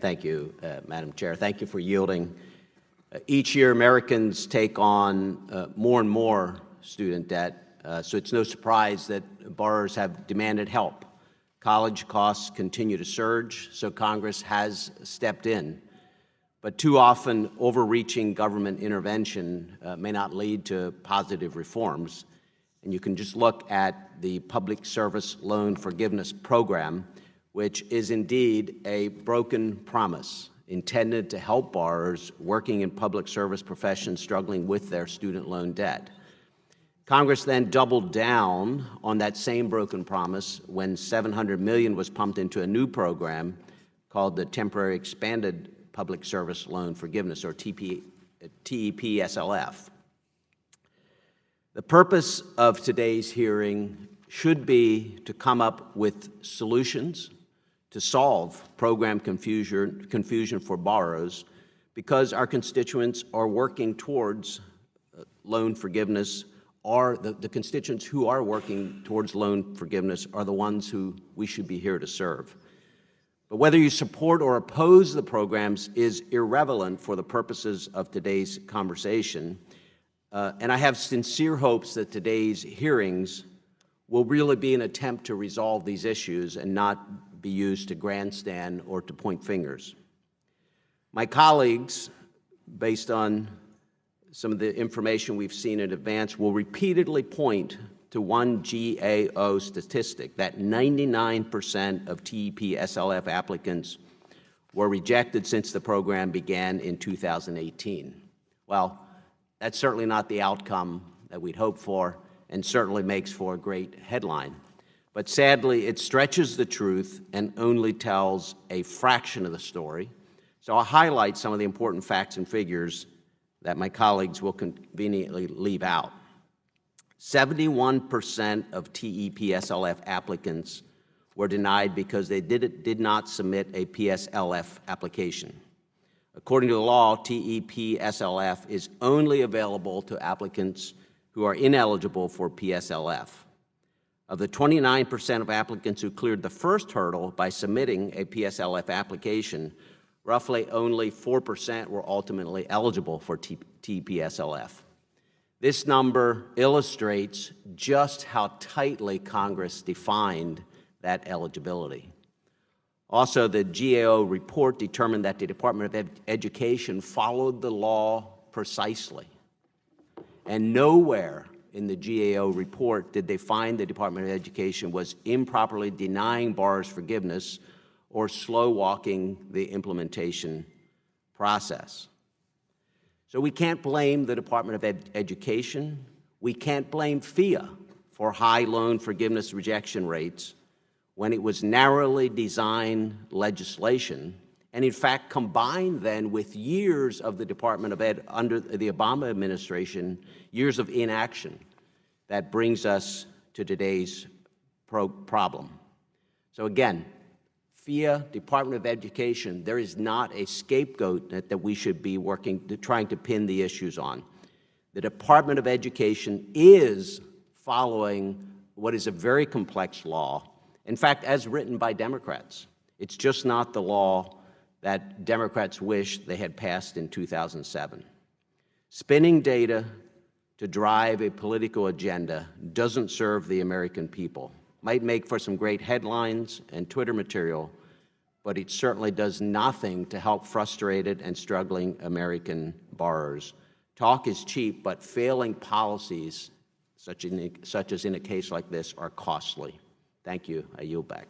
Thank you, Madam Chair. Thank you for yielding. Each year, Americans take on more and more student debt, so it's no surprise that borrowers have demanded help. College costs continue to surge, so Congress has stepped in. But too often, overreaching government intervention may not lead to positive reforms. And you can just look at the Public Service Loan Forgiveness Program, which is indeed a broken promise intended to help borrowers working in public service professions struggling with their student loan debt. Congress then doubled down on that same broken promise when $700 million was pumped into a new program called the Temporary Expanded Public Service Loan Forgiveness, or TEPSLF. The purpose of today's hearing should be to come up with solutions to solve program confusion for borrowers, because our constituents are working towards loan forgiveness, or the constituents who are working towards loan forgiveness are the ones who we should be here to serve. But whether you support or oppose the programs is irrelevant for the purposes of today's conversation. And I have sincere hopes that today's hearings will really be an attempt to resolve these issues and not be used to grandstand or to point fingers. My colleagues, based on some of the information we've seen in advance, will repeatedly point to one GAO statistic, that 99% of TEPSLF applicants were rejected since the program began in 2018. Well, that's certainly not the outcome that we'd hoped for, and certainly makes for a great headline. But sadly, it stretches the truth and only tells a fraction of the story. So I'll highlight some of the important facts and figures that my colleagues will conveniently leave out. 71% of TEPSLF applicants were denied because they did not submit a PSLF application. According to the law, TEPSLF is only available to applicants who are ineligible for PSLF. Of the 29% of applicants who cleared the first hurdle by submitting a PSLF application, roughly only 4% were ultimately eligible for TEPSLF. This number illustrates just how tightly Congress defined that eligibility. Also, the GAO report determined that the Department of Education followed the law precisely. And nowhere in the GAO report did they find the Department of Education was improperly denying borrowers forgiveness or slow-walking the implementation process. So we can't blame the Department of Education. We can't blame FIA for high loan forgiveness rejection rates when it was narrowly designed legislation, and in fact combined then with years of the Department of Ed under the Obama administration, years of inaction, that brings us to today's problem. So again, FIA, Department of Education, there is not a scapegoat that we should be trying to pin the issues on. The Department of Education is following what is a very complex law, in fact, as written by Democrats. It's just not the law that Democrats wish they had passed in 2007. Spinning data to drive a political agenda doesn't serve the American people. Might make for some great headlines and Twitter material, but it certainly does nothing to help frustrated and struggling American borrowers. Talk is cheap, but failing policies, such as in a case like this, are costly. Thank you. I yield back.